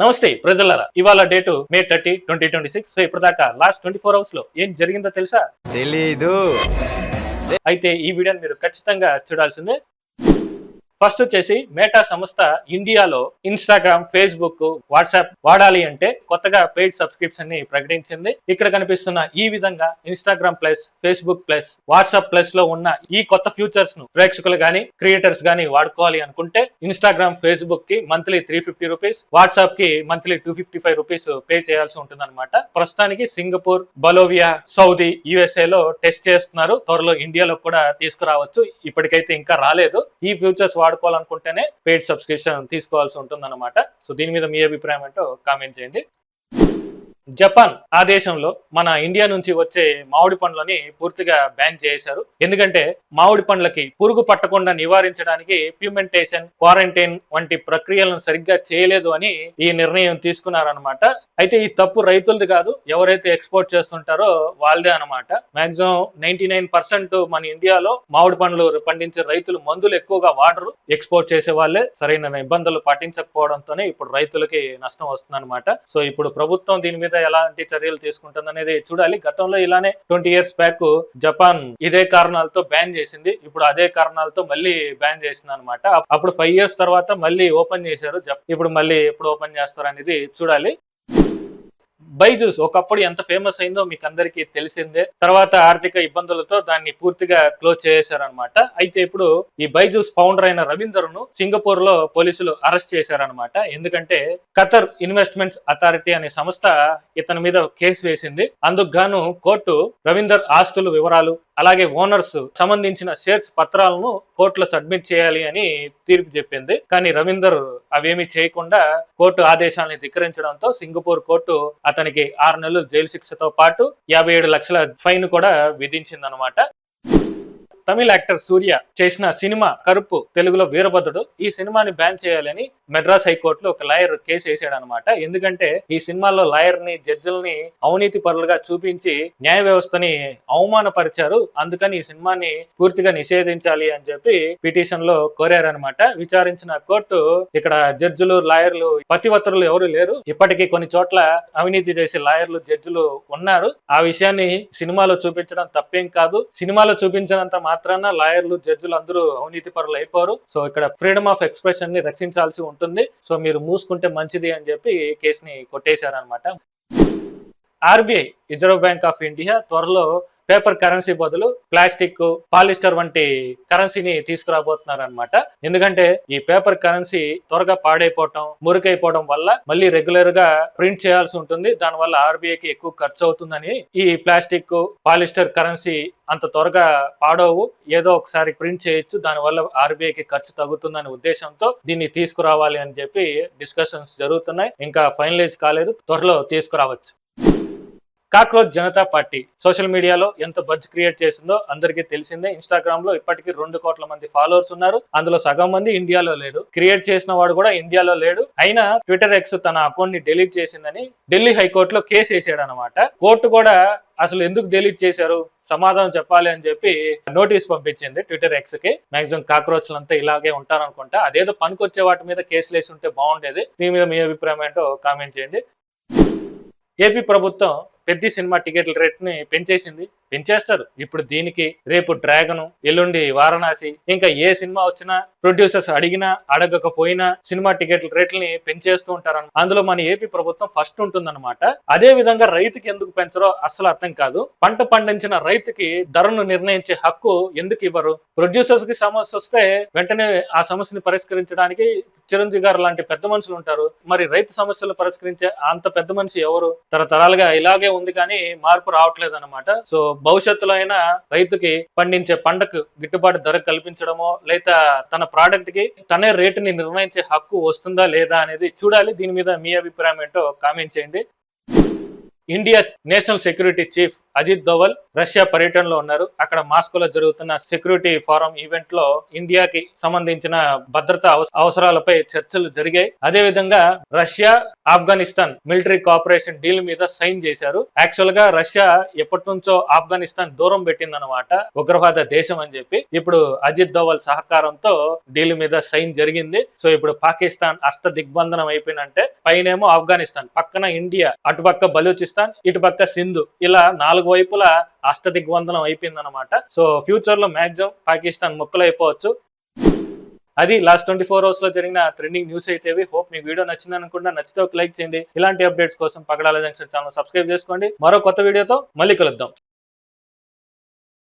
నమస్తే ప్రజలరా, ఇవాళ డేటు మే 30, 2026. సో ఇప్పటిదాకా లాస్ట్ 24 అవర్స్ లో ఏం జరిగిందో తెలుసా? తెలీదు. అయితే ఈ వీడియోని మీరు ఖచ్చితంగా చూడాల్సిందే. ఫస్ట్ వచ్చేసి మేటా సంస్థ ఇండియాలో ఇన్స్టాగ్రామ్, ఫేస్బుక్, వాట్సాప్ వాడాలి అంటే కొత్తగా పెయిడ్ సబ్స్క్రిప్షన్ ని ప్రకటించింది. ఇక్కడ కనిపిస్తున్న ఈ విధంగా Instagram plus, Facebook plus, WhatsApp plus లో ఉన్న ఈ కొత్త ఫ్యూచర్స్ ను ప్రేక్షకులు గానీ క్రియేటర్స్ గానీ వాడుకోవాలి అనుకుంటే ఇన్స్టాగ్రామ్, ఫేస్బుక్ కి మంత్లీ 350 రూపీస్, వాట్సాప్ కి మంత్లీ 255 రూపీస్ పే చేయాల్సి ఉంటుంది అనమాట. ప్రస్తుతానికి సింగపూర్, బలోవియా, సౌదీ, యుఎస్ఏ లో టెస్ట్ చేస్తున్నారు. త్వరలో ఇండియాలో కూడా తీసుకురావచ్చు. ఇప్పటికైతే ఇంకా రాలేదు. ఈ ఫ్యూచర్స్ వాడుకోవాలనుకుంటేనే పెయిడ్ సబ్స్క్రిప్షన్ తీసుకోవాల్సి ఉంటుంది అనమాట. సో దీని మీద మీ అభిప్రాయం ఏంటో కామెంట్ చేయండి. జపాన్ ఆ దేశంలో మన ఇండియా నుంచి వచ్చే మామిడి పండ్లని పూర్తిగా బ్యాన్ చేశారు. ఎందుకంటే మామిడి పండ్లకి పురుగు పట్టకుండా నివారించడానికి ప్యూమెంటేషన్, క్వారంటైన్ వంటి ప్రక్రియలను సరిగ్గా చేయలేదు అని ఈ నిర్ణయం తీసుకున్నారనమాట. అయితే ఈ తప్పు రైతులది కాదు, ఎవరైతే ఎక్స్పోర్ట్ చేస్తుంటారో వాళ్ళదే అనమాట. మాక్సిమం 99% మన ఇండియాలో మామిడి పండ్లు పండించే రైతులు మందులు ఎక్కువగా వాడరు. ఎక్స్పోర్ట్ చేసే వాళ్ళే సరైన నిబంధనలు పాటించకపోవడంతోనే ఇప్పుడు రైతులకి నష్టం వస్తుంది అనమాట. సో ఇప్పుడు ప్రభుత్వం దీని మీద ఎలాంటి చర్యలు తీసుకుంటుంది అనేది చూడాలి. గతంలో ఇలానే 20 years బ్యాక్ జపాన్ ఇదే కారణాలతో బ్యాన్ చేసింది. ఇప్పుడు అదే కారణాలతో మళ్ళీ బ్యాన్ చేసింది అనమాట. అప్పుడు 5 years తర్వాత మళ్ళీ ఓపెన్ చేశారు. ఇప్పుడు మళ్ళీ ఎప్పుడు ఓపెన్ చేస్తారు అనేది చూడాలి. బైజూస్ ఒకప్పుడు ఎంత ఫేమస్ అయిందో మీకు అందరికీ తెలిసిందే. తర్వాత ఆర్థిక ఇబ్బందులతో దాన్ని పూర్తిగా క్లోజ్ చేశారనమాట. అయితే ఇప్పుడు ఈ బైజూస్ ఫౌండర్ అయిన రవీందర్ ను సింగపూర్ లో పోలీసులు అరెస్ట్ చేశారనమాట. ఎందుకంటే ఖతర్ ఇన్వెస్ట్మెంట్స్ అథారిటీ అనే సంస్థ ఇతని మీద కేసు వేసింది. అందుకు గాను కోర్టు రవీందర్ ఆస్తుల వివరాలు, అలాగే ఓనర్స్ సంబంధించిన షేర్స్ పత్రాలను కోర్టులో సబ్మిట్ చేయాలి అని తీర్పు చెప్పింది. కానీ రవీందర్ అవేమీ చేయకుండా కోర్టు ఆదేశాలను ధిక్కరించడంతో సింగపూర్ కోర్టు అతనికి 6 నెలలు జైలు శిక్షతో పాటు 57 లక్షల ఫైన్ కూడా విధించిందనమాట. తమిళ యాక్టర్ సూర్య చేసిన సినిమా కరుపు, తెలుగులో వీరభద్రుడు, ఈ సినిమాని బ్యాన్ చేయాలని మెడ్రాస్ హైకోర్టులో ఒక లాయర్ కేసు వేసాడు అనమాట. ఎందుకంటే ఈ సినిమాలో లాయర్ ని, జడ్జిల్ని అవినీతి పరులుగా చూపించి న్యాయ వ్యవస్థని అవమానపరిచారు. అందుకని ఈ సినిమాని పూర్తిగా నిషేధించాలి అని చెప్పి పిటిషన్ లో కోరారనమాట. విచారించిన కోర్టు ఇక్కడ జడ్జిలు, లాయర్లు, పతివత్రులు ఎవరు లేరు. ఇప్పటికీ కొన్ని చోట్ల అవినీతి చేసే లాయర్లు, జడ్జిలు ఉన్నారు. ఆ విషయాన్ని సినిమాలో చూపించడం తప్పేం కాదు. సినిమాలో చూపించినంత మాత్రాన లాయర్లు, జడ్జిలు అందరూ అవినీతి పరులు అయిపోరు. సో ఇక్కడ ఫ్రీడమ్ ఆఫ్ ఎక్స్ప్రెషన్ ని రక్షించాల్సి ఉంటుంది. సో మీరు మూసుకుంటే మంచిది అని చెప్పి కేసుని కొట్టేశారనమాట. RBI, reserve bank of India త్వరలో పేపర్ కరెన్సీ బదులు ప్లాస్టిక్, పాలిస్టర్ వంటి కరెన్సీని తీసుకురాబోతున్నారు అనమాట. ఎందుకంటే ఈ పేపర్ కరెన్సీ త్వరగా పాడైపోవటం, మురికైపోవడం వల్ల మళ్ళీ రెగ్యులర్ గా ప్రింట్ చేయాల్సి ఉంటుంది. దానివల్ల ఆర్బీఐకి ఎక్కువ ఖర్చు అవుతుందని ఈ ప్లాస్టిక్, పాలిస్టర్ కరెన్సీ అంత త్వరగా పాడవు, ఏదో ఒకసారి ప్రింట్ చేయొచ్చు, దానివల్ల ఆర్బీఐకి ఖర్చు తగ్గుతుందనే ఉద్దేశంతో దీన్ని తీసుకురావాలి అని చెప్పి డిస్కషన్స్ జరుగుతున్నాయి. ఇంకా ఫైనలైజ్ కాలేదు, త్వరలో తీసుకురావచ్చు. కాక్రోచ్ జనతా పార్టీ సోషల్ మీడియాలో ఎంత బజ్ క్రియేట్ చేసిందో అందరికీ తెలిసిందే. ఇన్స్టాగ్రామ్ లో ఇప్పటికీ 2 కోట్ల మంది ఫాలోవర్స్ ఉన్నారు. అందులో సగం మంది ఇండియాలో లేడు. క్రియేట్ చేసిన వాడు కూడా ఇండియాలో లేడు. అయినా ట్విట్టర్ ఎక్స్ తన అకౌంట్ ని డిలీట్ చేసిందని ఢిల్లీ హైకోర్టులో కేసు వేసాడు అనమాట. కోర్టు కూడా అసలు ఎందుకు డిలీట్ చేశారు, సమాధానం చెప్పాలి అని చెప్పి నోటీస్ పంపించింది ట్విట్టర్ ఎక్స్ కి. మాక్సిమం కాక్రోచ్లు అంతా ఇలాగే ఉంటారనుకుంటా. అదేదో పనికొచ్చే వాటి మీద కేసులు వేసి ఉంటే బాగుండేది. దీని మీద మీ అభిప్రాయం ఏంటో కామెంట్ చేయండి. ఏపీ ప్రభుత్వం పెద్ద సినిమా టికెట్ల రేట్ ని పెంచేస్తారు. ఇప్పుడు దీనికి రేపు డ్రాగన్, ఎల్లుండి వారణాసి, ఇంకా ఏ సినిమా వచ్చినా ప్రొడ్యూసర్స్ అడిగినా అడగకపోయినా సినిమా టికెట్ల రేట్లని పెంచేస్తూ ఉంటారు. అందులో మన ఏపీ ప్రభుత్వం ఫస్ట్ ఉంటుందన్నమాట. అదే విధంగా రైతుకి ఎందుకు పెంచరో అస్సలు అర్థం కాదు. పంట పండించిన రైతుకి ధరను నిర్ణయించే హక్కు ఎందుకు ఇవ్వరు? ప్రొడ్యూసర్స్ కి సమస్య వస్తే వెంటనే ఆ సమస్యని పరిష్కరించడానికి చిరంజీవి గారు లాంటి పెద్ద మనుషులు ఉంటారు. మరి రైతు సమస్యలు పరిష్కరించే అంత పెద్ద మనిషి ఎవరు? తరతరాలుగా ఇలాగే ఉంది కానీ మార్పు రావట్లేదు అనమాట. సో భవిష్యత్తులో అయినా రైతుకి పండించే పంటకు గిట్టుబాటు ధర కల్పించడమో, లేదా తన ప్రోడక్ట్ కి తనే రేటుని నిర్ణయించే హక్కు వస్తుందా లేదా అనేది చూడాలి. దీని మీద మీ అభిప్రాయం ఏంటో కామెంట్ చేయండి. India national security chief Ajit Doval Russia పర్యటనలో ఉన్నారు. అక్కడ మాస్కోలో జరుగుతున్న సెక్యూరిటీ ఫోరం ఈవెంట్ లో ఇండియాకి సంబంధించిన భద్రతా అవసరాలపై చర్చలు జరిగాయి. అదే విధంగా Russia Afghanistan military cooperation deal మీద సైన్ చేశారు. యాక్చువల్ గా రష్యా ఎప్పటి నుంచో ఆఫ్ఘనిస్తాన్ దూరం పెట్టిందనమాట, ఉగ్రవాద దేశం అని చెప్పి. ఇప్పుడు అజిత్ దోవల్ సహకారంతో డీల్ మీద సైన్ జరిగింది. సో ఇప్పుడు పాకిస్తాన్ అష్ట దిగ్బంధనం అయిపోయినంటే, పైనేమో ఆఫ్ఘనిస్తాన్, పక్కన ఇండియా, అటుపక్క బలూచిస్తాన్, ఇటుపక్క సింధు, ఇలా 4 వైపులా అష్ట దిగ్బంధనం అయిపోయిందనమాట. సో ఫ్యూచర్ లో మాక్సిమం పాకిస్తాన్ ముక్కలైపోవచ్చు. అది లాస్ట్ 24 అవర్స్ లో జరిగిన ట్రెండింగ్ న్యూస్ అయితే. హోప్ మీకు వీడియో నచ్చింది అనుకుంటా. నచ్చితే ఒక లైక్ చేయండి. ఇలాంటి అప్డేట్స్ కోసం పగడాల జంక్షన్ ఛానల్ సబ్స్క్రైబ్ చేసుకోండి. మరో కొత్త వీడియోతో మళ్ళీ కలుద్దాం.